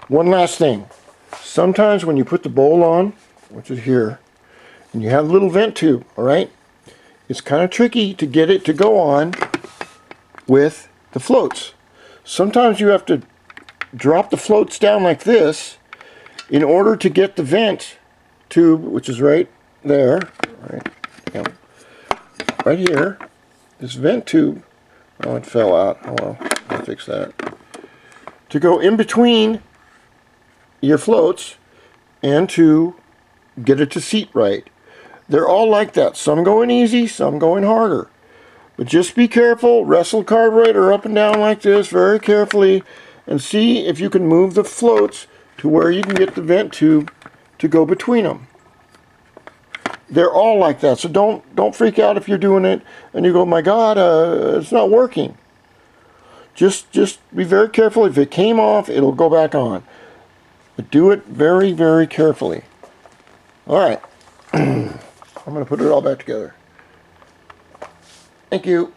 One last thing. Sometimes when you put the bowl on, which is here, and you have a little vent tube, all right, it's kind of tricky to get it to go on with the floats. Sometimes you have to drop the floats down like this in order to get the vent tube, which is right there, right here, this vent tube. Oh, it fell out. Oh well, I'll fix that. To go in between your floats and to get it to seat right. They're all like that. Some going easy, some going harder. But just be careful. Wrestle the carburetor up and down like this very carefully and see if you can move the floats to where you can get the vent tube to go between them. They're all like that, so don't freak out if you're doing it and you go, my God, it's not working. Just be very careful. If it came off, it'll go back on. But do it very, very carefully. All right. I'm going to put it all back together. Thank you.